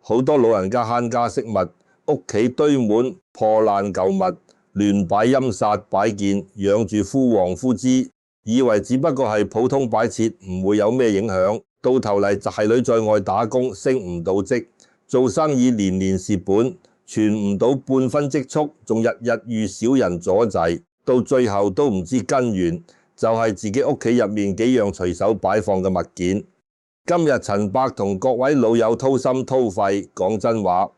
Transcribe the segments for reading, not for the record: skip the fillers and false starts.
好多老人家慳家惜物，屋企堆滿破爛舊物，亂擺陰煞擺件，養住枯黃枯枝，以為只不過係普通擺設，唔會有咩影響。到頭嚟仔女在外打工，升唔到職，做生意年年蝕本，存唔到半分積蓄，仲日日遇小人阻滯，到最後都唔知根源，就係自己屋企入面幾樣隨手擺放嘅物件。今日陳伯同各位老友掏心掏肺，講真話，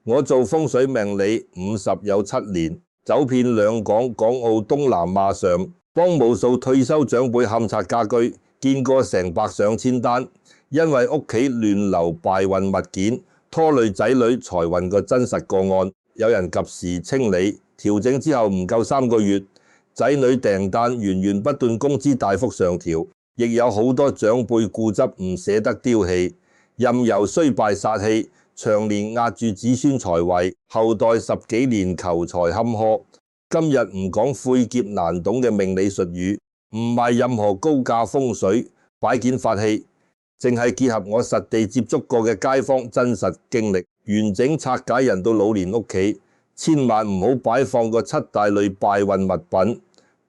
我做風水命理50有7年，走遍兩港、港澳、東南亞上，幫無數退休長輩勘察家居，見過成百上千單，因為屋企亂留敗運物件，拖累仔女財運嘅真實個案。有人及時清理調整之後，唔夠3個月，仔女訂單源源不斷，工資大幅上調。亦有好多長輩固執唔捨得丟棄，任由衰敗煞氣，長年壓住子孫財位，後代10幾年求財坎坷。今日唔講晦澀難懂嘅命理術語，唔係任何高價風水擺件法器，淨係結合我實地接觸過嘅街坊真實經歷，完整拆解人到老年屋企，千萬唔好擺放個7大類敗運物品。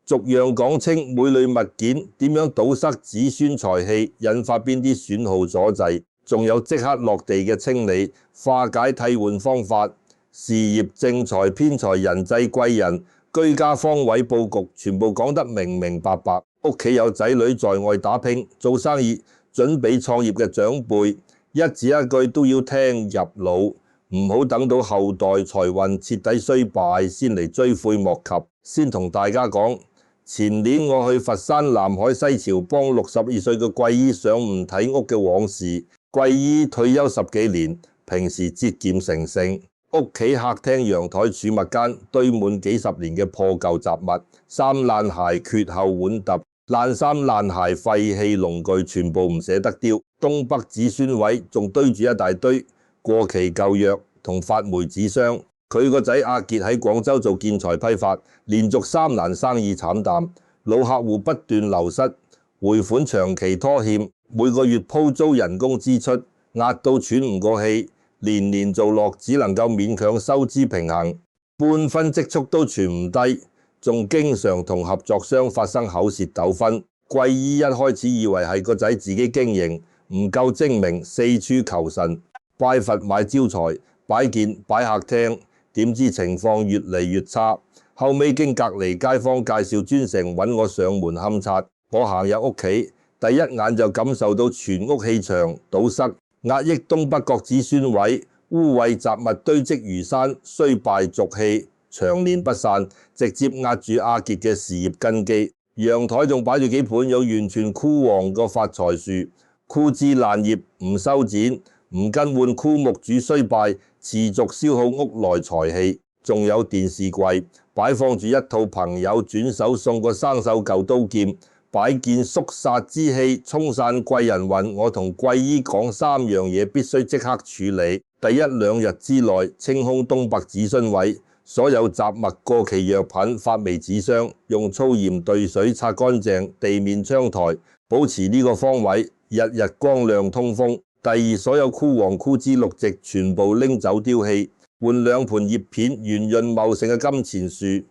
逐樣講清每類物件點樣堵塞子孫財氣，引發邊啲損耗阻滯，仲有即刻落地嘅清理、化解替換方法，事業正財偏財人際貴人、居家方位佈局，全部講得明明白白。屋企有仔女在外打拼、做生意、準備創業嘅長輩，一字一句都要聽入腦，唔好等到後代財運徹底衰敗先嚟追悔莫及。先同大家講。前年我去佛山南海西樵幫62歲嘅貴姨上門睇屋嘅往事。貴姨退休10幾年，平時節儉成性，屋企客廳陽台儲物間堆滿幾十年嘅破舊雜物，衫爛鞋缺後碗揼，爛衫爛鞋廢棄農具全部唔捨得丟。東北子孫位仲堆住一大堆過期舊藥同發霉紙箱。佢個仔阿傑喺廣州做建材批發，連續3難生意慘淡，老客戶不斷流失，回款長期拖欠，每個月鋪租人工支出壓到喘唔過氣，年年做落只能夠勉強收支平衡，半分積蓄都存唔低，仲經常同合作商發生口舌糾紛。貴姨一開始以為係個仔自己經營唔夠精明，四處求神拜佛買招財擺件擺客廳。點知情況越嚟越差，後尾經隔離街坊介紹專程揾我上門勘察，我行入屋企，第一眼就感受到全屋氣場堵塞，壓抑東北角子孫位，污穢雜物堆積如山，衰敗濁氣長年不散，直接壓住阿傑嘅事業根基。陽台仲擺住幾盆有完全枯黃個發財樹，枯枝爛葉唔修剪，唔更換枯木主衰敗，持續消耗屋內財氣。仲有電視櫃擺放住一套朋友轉手送個生鏽舊刀劍，擺件肅殺之氣，沖散貴人運。我同貴姨講3樣嘢必須即刻處理。第1、2日之內清空東北子孫位，所有雜物、過期藥品、發霉紙箱，用粗鹽兌水擦乾淨地面窗台，保持呢個方位，日日光亮通風。第2，所有枯黃枯枝綠植全部拎走丟棄，換2盆葉片圓潤茂盛嘅金錢樹，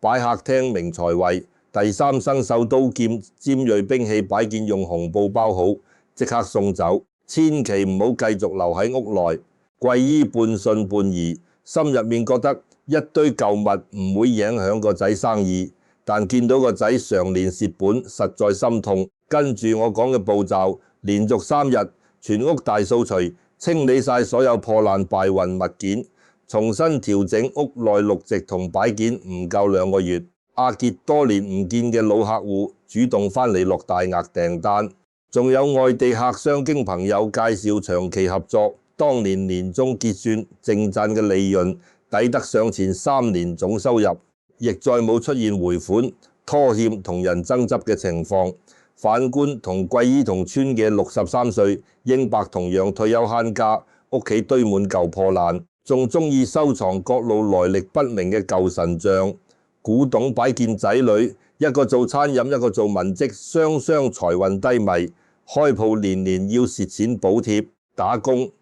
擺客廳明財位。第3，生鏽刀劍尖銳兵器擺件用紅布包好，即刻送走，千祈唔好繼續留喺屋內。貴姨半信半疑，心入面覺得一堆舊物唔會影響個仔生意，但見到個仔常年蝕本，實在心痛。跟住我講嘅步驟，連續3日。全屋大掃除，清理晒所有破爛敗運物件，重新調整屋內綠植同擺件。唔夠2個月，阿傑多年唔見嘅老客戶主動返嚟落大額訂單，仲有外地客商經朋友介紹長期合作，當年年終結算淨賺嘅利潤抵得上前3年總收入，亦再冇出現回款、拖欠同人爭執嘅情況。反觀同貴姨同村嘅63歲英伯同樣退休慳家，屋企堆滿舊破爛，仲中意收藏各路來歷不明嘅舊神像、古董擺件仔女，一個做餐飲，一個做文職，雙雙財運低迷，開鋪年年要蝕錢補貼打工，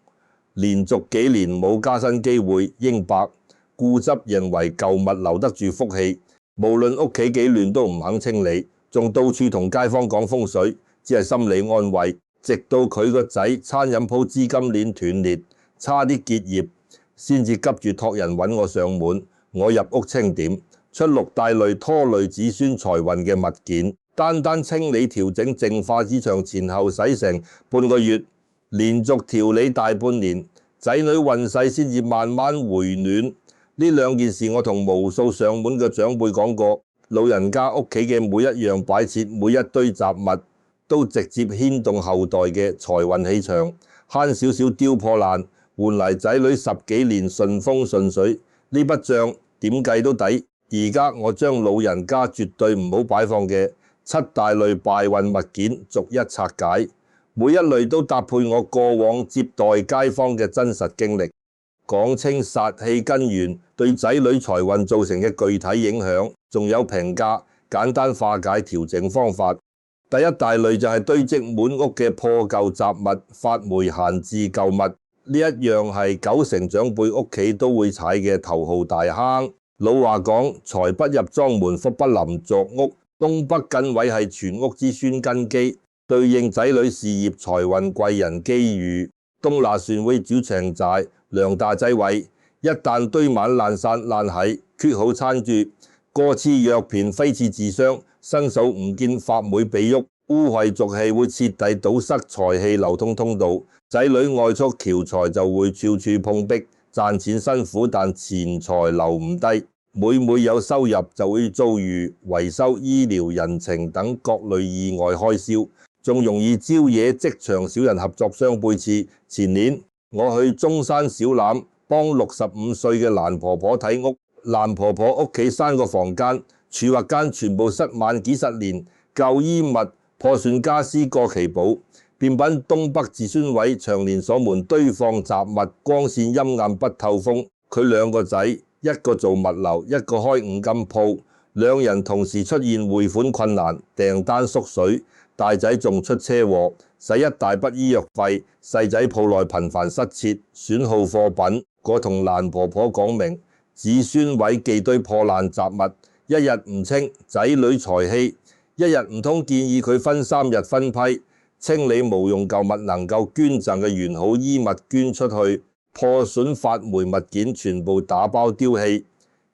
連續幾年冇加薪機會，應白，固執認為舊物留得住福氣，無論屋企幾亂都唔肯清理，仲到處同街坊講風水，只係心理安慰。直到佢個仔餐飲鋪資金鏈斷裂，差啲結業，先至急住託人揾我上門。我入屋清點，出6大類拖累子孫財運嘅物件，單單清理調整淨化市場前後使成半個月，連續調理大半年，仔女運勢先至慢慢回暖。呢2件事我同無數上門嘅長輩講過，老人家屋企嘅每一樣擺設，每一堆雜物，都直接牽動後代嘅財運氣場，慳少少丟破爛，換嚟仔女10幾年順風順水，呢筆帳點計都抵。而家我將老人家絕對唔好擺放嘅7大類敗運物件逐一拆解，每一類都搭配我過往接待街坊嘅真實經歷，講清煞氣根源對仔女財運造成嘅具體影響，仲有評價、簡單化解調整方法。第1大類就係堆積滿屋嘅破舊雜物、發霉閒置舊物，呢一樣係9成長輩屋企都會踩嘅頭號大坑。老話講，財不入莊門，福不臨作屋。東北艮位係全屋之孫根基，對應仔女事業財運貴人機遇。東拿船會主長寨，梁大仔位，一旦堆滿爛山爛骸，缺好餐住，過次藥片非次自傷，生數唔見發霉被喐，污穢濁氣會徹底堵塞財氣流通通道，仔女外出僑財就會處處碰壁，賺錢辛苦但錢財流唔低，每有收入就會遭遇維修、醫療、人情等各類意外開銷，仲容易招惹職場小人合作相背刺。前年我去中山小欖幫65歲嘅蘭婆婆睇屋，蘭婆婆屋企3個房間，儲物間全部塞滿幾十年舊衣物、破損家私過期寶，變品東北子孫位長年鎖門堆放雜物，光線陰暗不透風。佢2個仔，一個做物流，一個開5金鋪，2人同時出現匯款困難、訂單縮水，大仔仲出車禍，使一大筆醫藥費，細仔鋪內頻繁失竊、損耗貨品。我同蘭婆婆講明，子孫位寄堆破爛雜物，一日唔清，仔女財氣；一日唔通，建議佢分3日分批清理無用舊物，能夠捐贈嘅完好衣物捐出去，破損發霉物件全部打包丟棄。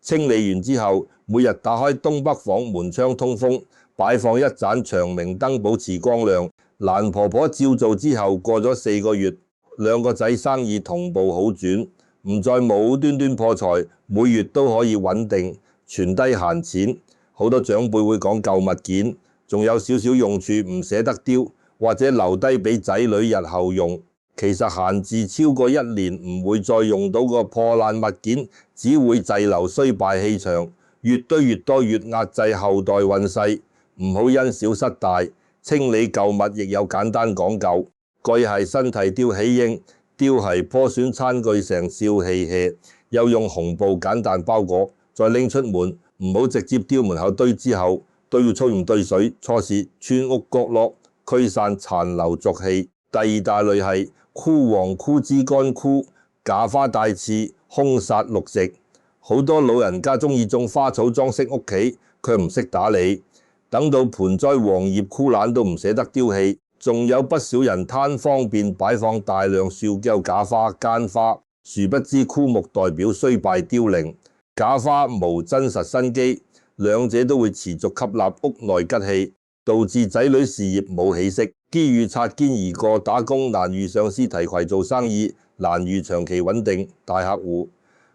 清理完之後，每日打開東北房門窗通風，擺放一盞長明燈保持光亮。蘭婆婆照做之後，過咗4個月，2個仔生意同步好轉，唔再無端端破財，每月都可以穩定存低閒錢。好多長輩會講舊物件仲有少少用處唔捨得丟，或者留低俾仔女日後用。其實閒置超過1年唔會再用到個破爛物件，只會滯留衰敗氣場，越堆越多，越壓制後代運勢。唔好因小失大，清理舊物亦有簡單講究。據係身體丟起應，丟係破損餐具成笑氣氣，又用紅布簡單包裹，再拎出門，唔好直接丟門口堆，之後都要沖唔對水搓蝕村屋角落，驅散殘留濁氣。第2大類係枯黃枯枝乾枯，假花帶刺，凶煞祿食。好多老人家中意種花草裝飾屋企，卻唔識打理，等到盆栽黃葉枯爛都唔捨得丟棄。仲有不少人貪方便擺放大量塑膠假花、奸花，殊不知枯木代表衰敗凋零，假花無真實生機，兩者都會持續吸納屋內吉氣，導致仔女事業冇起色。機遇擦肩而過，打工難遇上司提攜做生意，難遇長期穩定大客戶。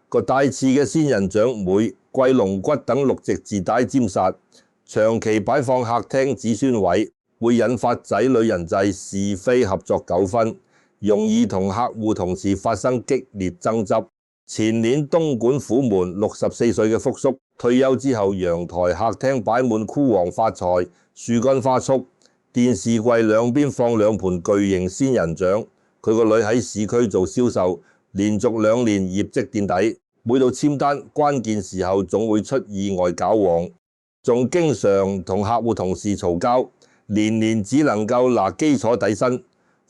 個帶刺嘅仙人掌、梅、貴龍骨等6隻字帶尖煞，長期擺放客廳子孫位，會引發仔女人際是非合作糾紛，容易同客戶同事發生激烈爭執。前年東莞虎門64歲嘅福叔退休之後，陽台客廳擺滿枯黃發財、樹幹花束，電視櫃兩邊放2盤巨型仙人掌。佢個女喺市區做銷售，連續2年業績墊底，每到簽單關鍵時候總會出意外搞黃，仲經常同客戶同事嘈交，年年只能夠拿基礎底薪。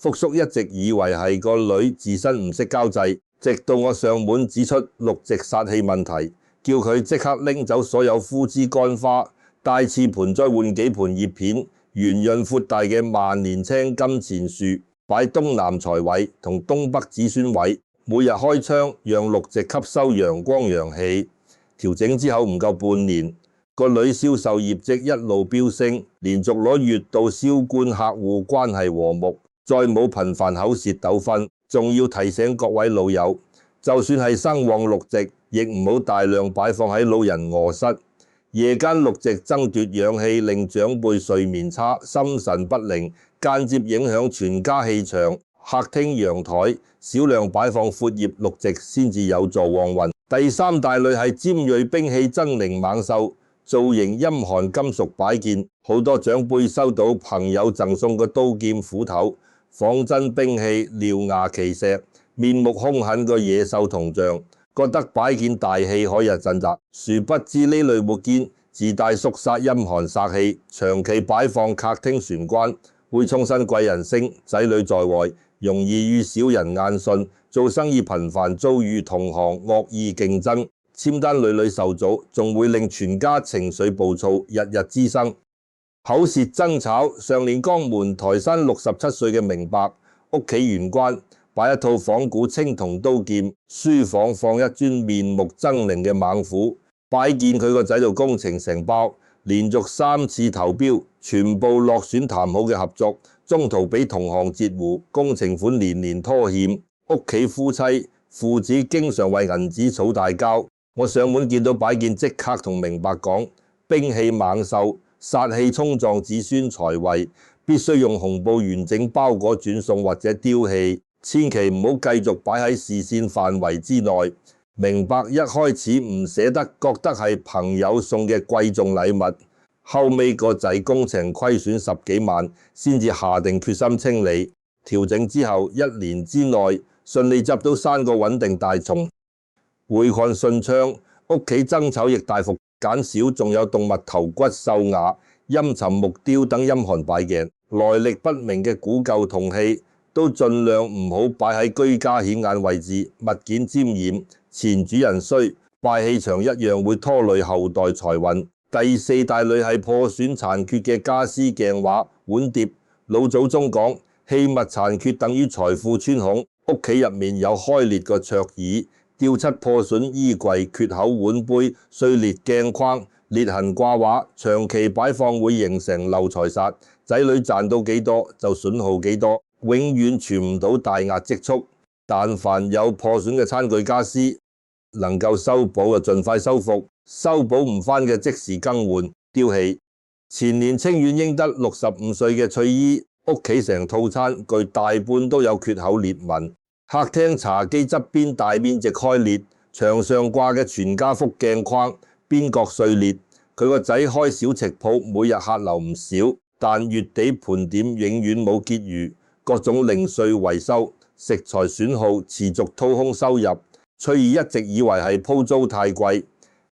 福叔一直以為係個女自身唔識交際，直到我上門指出六直煞氣問題，叫佢即刻拎走所有枯枝乾花，帶次盆再換幾盆葉片，圓潤闊大嘅萬年青金錢樹擺東南財位同東北子孫位，每日開窗讓六直吸收陽光陽氣。調整之後唔夠半年，個女銷售業績一路飆升，連續攞月度銷冠客戶關係和睦，再冇頻繁口舌糾紛。仲要提醒各位老友，就算係生旺六直，亦唔好大量擺放喺老人臥室。夜間六直爭奪氧氣，令長輩睡眠差、心神不寧，間接影響全家氣場。客廳陽台少量擺放闊葉六直先至有助旺運。第三大類係尖銳兵器，猙獰猛獸，造型陰寒金屬擺件。好多長輩收到朋友贈送嘅刀劍斧頭，仿真兵器，獠牙奇石，面目兇狠個野獸銅像，覺得擺件大氣可以鎮宅。殊不知呢類物件自帶肅殺陰寒煞氣，長期擺放客廳玄關會沖身貴人星，仔女在外容易與小人晏順，做生意頻繁遭遇同行惡意競爭，簽單屢屢受阻，仲會令全家情緒暴躁，日日滋生，口舌爭吵。上年江門台山67歲嘅明白，屋企玄關擺一套仿古青銅刀劍，書房放一尊面目猙獰嘅猛虎，擺件佢個仔做工程承包，連續3次投標，全部落選談好嘅合作，中途俾同行截胡，工程款年年拖欠，屋企夫妻父子經常為銀紙吵大交。我上門見到擺件，即刻同明白講，兵器猛獸，煞氣衝撞子孫財位，必須用紅布完整包裹轉送或者丟棄，千祈唔好繼續擺喺視線範圍之內。明白一開始唔捨得，覺得係朋友送嘅貴重禮物，後尾個仔工程虧損10幾萬，先至下定決心清理。調整之後1年之內順利執到3個穩定大蟲，回饋順暢，屋企爭吵亦大幅減少，仲有動物頭骨獸牙、陰沉木雕等陰寒擺件，來歷不明嘅古舊銅器都盡量唔好擺喺居家顯眼位置，物件沾染，前主人衰，敗氣場一樣會拖累後代財運。第4大類係破損殘缺嘅家私鏡畫碗碟。老祖宗講，器物殘缺等於財富穿孔，屋企入面有開裂個桌椅、吊漆破損衣櫃、缺口碗杯、碎裂鏡框、裂痕掛畫，長期擺放會形成漏財煞，仔女賺到幾多就損耗幾多，永遠存唔到大額積蓄。但凡有破損嘅餐具家私，能夠修補就盡快修復，修補唔返嘅即時更換丟棄。前年清遠英德65歲嘅翠姨，屋企成套餐具大半都有缺口裂紋，客廳茶几側邊大面積開裂，牆上掛嘅全家福鏡框邊角碎裂。佢個仔開小食鋪，每日客流唔少，但月底盤點永遠冇結餘，各種零碎維修，食材損耗，持續掏空收入。翠兒一直以為係鋪租太貴，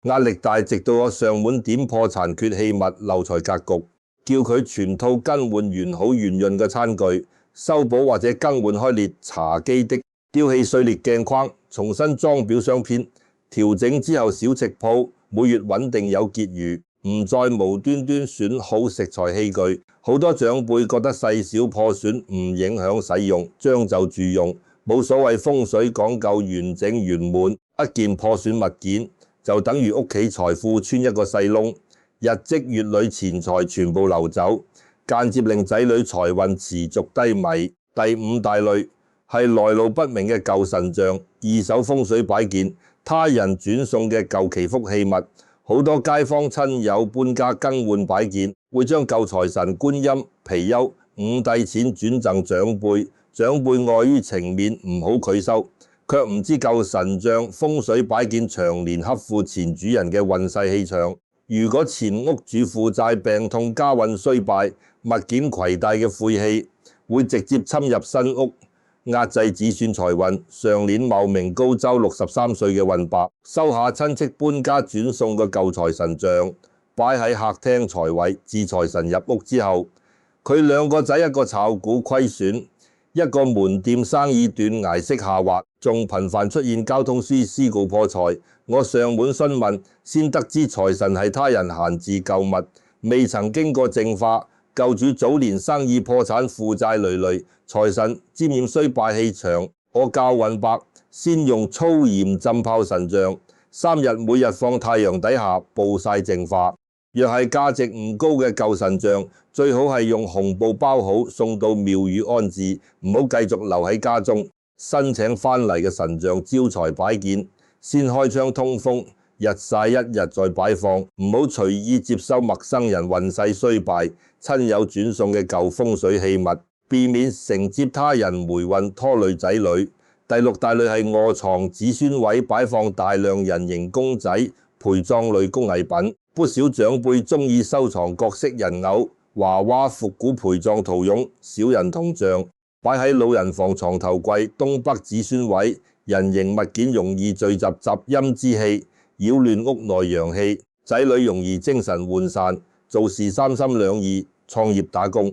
壓力大，直到我上門點破殘缺器物漏財格局，叫佢全套更換完好圓潤嘅餐具，修補或者更換開裂茶几的丟棄碎裂鏡框，重新裝裱相片。調整之後，小食鋪每月穩定有結餘，唔再無端端損耗食材器具。好多長輩覺得細小破損唔影響使用，將就住用，冇所謂風水講究完整圓滿。一件破損物件就等於屋企財富穿一個細窿，日積月累錢財全部流走，間接令仔女財運持續低迷。第5大類係來路不明嘅舊神像、二手風水擺件、他人轉送嘅舊祈福器物。好多街坊親友搬家更換擺件，會將舊財神、觀音、貔貅、五帝錢轉贈長輩，長輩礙於情面唔好拒收，卻唔知舊神像、風水擺件長年克負前主人嘅運勢氣場。如果前屋主負債、病痛、家運衰敗，物件攜帶嘅晦氣會直接侵入新屋，壓制子孫財運。上年茂名高州63歲嘅運伯收下親戚搬家轉送嘅舊財神像，擺喺客廳財位。自財神入屋之後，佢2個仔一個炒股虧損，一個門店生意斷崖式下滑，仲頻繁出現交通司事故破財。我上門詢問，先得知財神係他人閒置舊物，未曾經過淨化。舊主早年生意破產，負債累累，財神沾染衰敗氣場。我教雲伯先用粗鹽浸泡神像，3日每日放太陽底下暴曬淨化。若係價值唔高嘅舊神像，最好係用紅布包好送到廟宇安置，唔好繼續留喺家中。新請翻嚟嘅神像招財擺件，先開窗通風，日曬一日再擺放，唔好隨意接收陌生人運勢衰敗、親友轉送嘅舊風水器物，避免承接他人霉運拖累仔女。第6大類係臥床子孫位，擺放大量人形公仔、陪葬類工藝品。不少長輩中意收藏各式人偶、娃娃、復古陪葬陶俑、小人銅像，擺喺老人房床頭櫃、東北子孫位。人形物件容易聚集雜陰之氣，擾亂屋內陽氣，仔女容易精神渙散，做事三心兩意，創業打工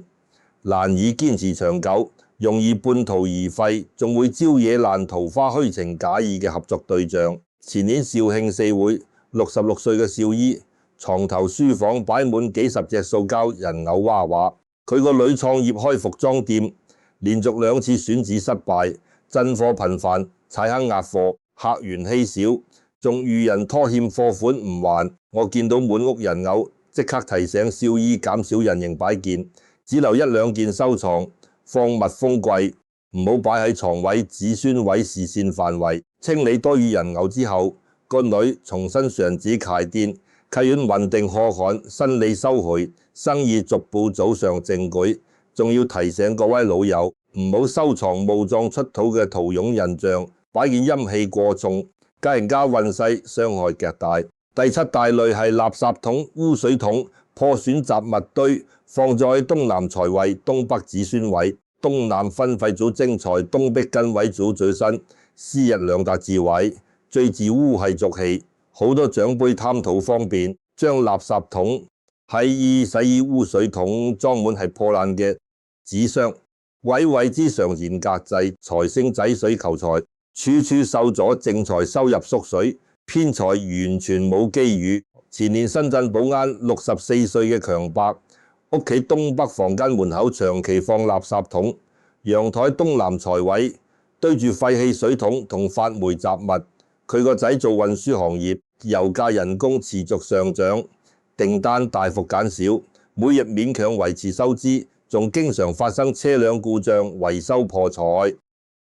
難以堅持長久，容易半途而廢，仲會招惹爛桃花虛情假意嘅合作對象。前年肇慶四會66歲嘅少姨，床頭書房擺滿幾十隻塑膠人偶娃娃。佢個女創業開服裝店，連續2次選址失敗，進貨頻繁，踩坑壓貨，客源稀少，仲遇人拖欠貨款唔還。我見到滿屋人偶，即刻提醒少姨減少人形擺件，只留1、2件收藏，放密封櫃，唔好擺喺床位、子孫位視線範圍。清理多餘人偶之後，個女重新上址開店，契院穩定可看，生理收回，生意逐步走上正軌。仲要提醒各位老友，唔好收藏墓葬出土嘅陶俑人像，擺件陰氣過重，加人家運勢傷害極大。第7大類係垃圾桶、污水桶、破損雜物堆，放在東南財位、東北子孫位。東南分費組精財，東北根位組最新，私日2大智慧，最治污係俗氣。好多長輩貪圖方便，將垃圾桶、洗衣污水桶裝滿係破爛嘅紙箱，位之上嚴格制，財星仔水求財，處處受阻，正財收入縮水，偏財完全冇機遇。前年深圳寶安64歲嘅強伯，屋企東北房間門口長期放垃圾桶，陽台東南財位堆住廢氣水桶同發霉雜物。佢個仔做運輸行業，油價人工持續上漲，訂單大幅減少，每日勉強維持收支，仲經常發生車輛故障、維修破財。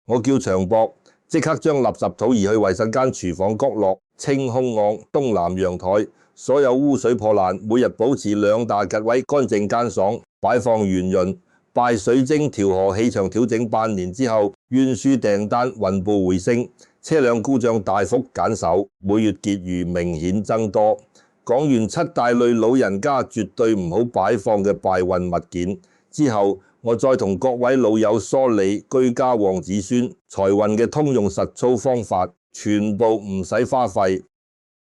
我叫長博即刻將垃圾桶移去衛生間廚房角落，清空案東南陽台，所有污水破爛，每日保持2大吉位乾淨乾爽，擺放圓潤，拜水晶調和氣場調整半年之後，運輸訂單穩步回升，車輛故障大幅減少，每月結餘明顯增多。講完7大類老人家絕對唔好擺放嘅敗運物件之後，我再同各位老友梳理居家旺子孫財運嘅通用實操方法，全部唔使花費，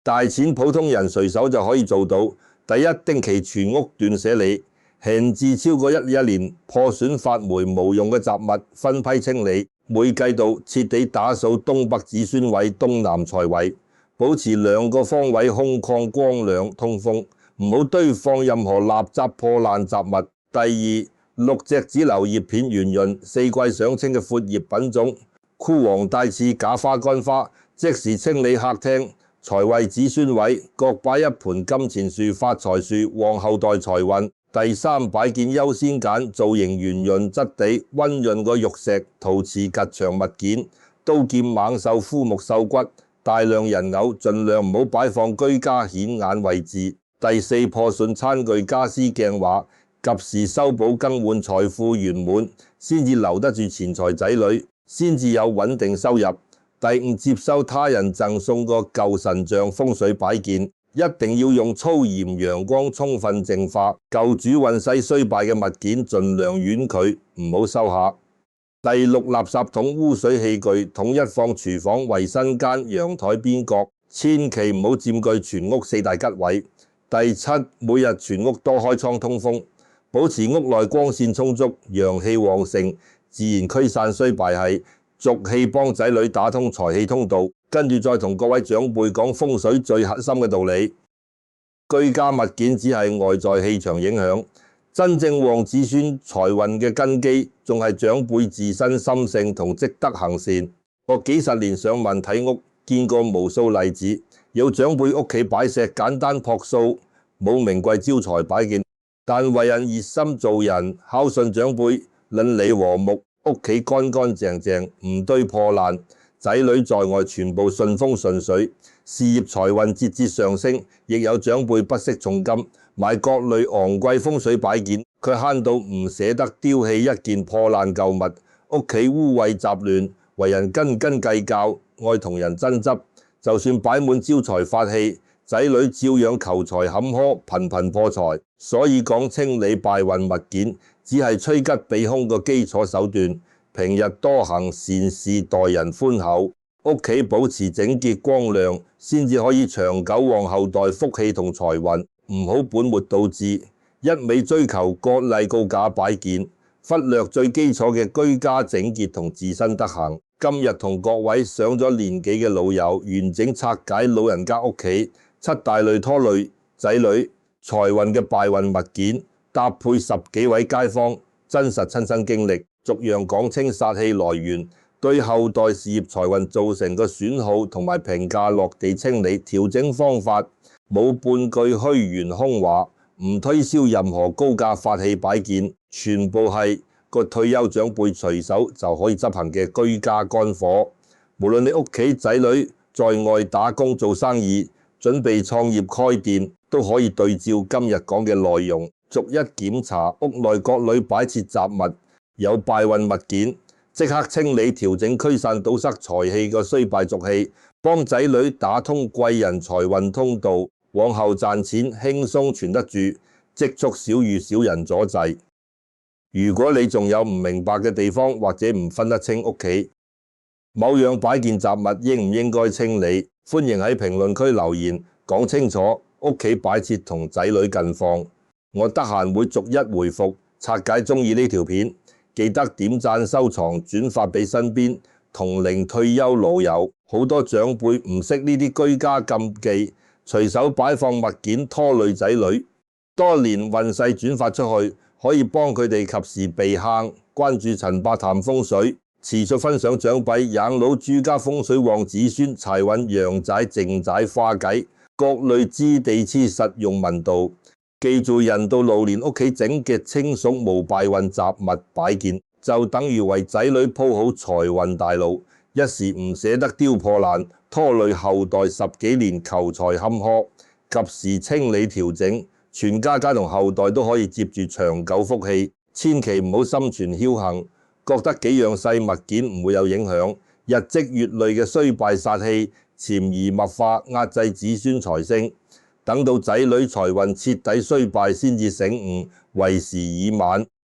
大錢普通人隨手就可以做到。第一，定期全屋斷捨離，閒置超過一年破損發霉無用嘅雜物分批清理，每季度徹底打掃東北子孫位、東南財位，保持2個方位空曠光亮通風，唔好堆放任何垃圾破爛雜物。第二，6隻子柳葉片圓潤、4季上青嘅闊葉品種，枯黃帶刺假花乾花，即時清理客廳。財位子孫位各擺1盆金錢樹、發財樹，旺後代財運。第三，擺件優先揀造型圓潤、質地溫潤個玉石、陶瓷吉祥物件，刀劍猛獸、枯木獸骨，大量人偶盡量唔好擺放居家顯眼位置。第四，破損餐具、家私、鏡畫，及時修補更換，財富圓滿，先至留得住錢財仔女，先至有穩定收入。第五，接收他人贈送個舊神像風水擺件，一定要用粗鹽陽光充分淨化，舊主運勢衰敗嘅物件盡量婉拒，唔好收下。第六，垃圾桶、污水器具統一放廚房、衛生間、陽台邊角，千祈唔好佔據全屋4大吉位。第七，每日全屋多開窗通風，保持屋內光線充足、陽氣旺盛，自然驅散衰敗係續氣幫仔女打通財氣通道，跟住再同各位長輩講風水最核心嘅道理。居家物件只係外在氣場影響，真正旺子孫財運嘅根基，仲係長輩自身心性同積德行善。我幾十年上問睇屋，見過無數例子，有長輩屋企擺石簡單樸素，冇名貴招財擺件，但為人熱心做人，孝順長輩，鄰里和睦，屋企乾乾淨淨，唔堆破爛，仔女在外全部順風順水，事業財運節節上升。亦有長輩不惜重金買各類昂貴風水擺件，佢慳到唔捨得丟棄一件破爛舊物，屋企污穢雜亂，為人斤斤計較，愛同人爭執，就算擺滿招財法器，仔女照樣求財坎坷，頻頻破財。所以講清理敗運物件，只係趨吉避凶個基礎手段。平日多行善事，待人寬厚，屋企保持整潔光亮，先至可以長久旺後代福氣同財運。唔好本末倒置，一味追求割禮告假擺件，忽略最基礎嘅居家整潔同自身德行。今日同各位上咗年紀嘅老友，完整拆解老人家屋企七大類拖累仔女財運嘅敗運物件，搭配10幾位街坊真實親身經歷，逐樣講清煞氣來源，對後代事業財運造成嘅損耗同埋評價落地清理調整方法，冇半句虛言空話，唔推銷任何高價法器擺件，全部係個退休長輩隨手就可以執行嘅居家乾貨。無論你屋企仔女在外打工做生意，準備創業開店，都可以對照今日講嘅內容，逐一檢查屋內各類擺設雜物，有敗運物件，即刻清理調整驅散堵塞財氣個衰敗俗氣，幫仔女打通貴人財運通道，往後賺錢輕鬆存得住，積蓄少遇小人阻滯。如果你仲有唔明白嘅地方，或者唔分得清屋企某樣擺件雜物應唔應該清理，歡迎喺評論區留言講清楚屋企擺設同仔女近況，我得閒會逐一回復。拆解中意呢條片，記得點讚、收藏、轉發俾身邊同齡退休老友。好多長輩唔識呢啲居家禁忌，隨手擺放物件拖累仔女，多年運勢轉發出去，可以幫佢哋及時避坑。關注陳伯談風水，持續分享長輩養老住家風水旺子孫財運陽宅靜宅化解各類支地支實用問道。記住，人到老年屋企整潔清爽無敗運雜物擺件，就等於為仔女鋪好財運大路，一時唔捨得丟破爛，拖累後代10幾年求財坎坷。及時清理調整，全家同後代都可以接住長久福氣。千祈唔好心存僥倖，覺得幾樣細物件唔會有影響，日積月累嘅衰敗煞氣潛移默化壓制子孫財星，等到仔女財運徹底衰敗先至醒悟，為時已晚。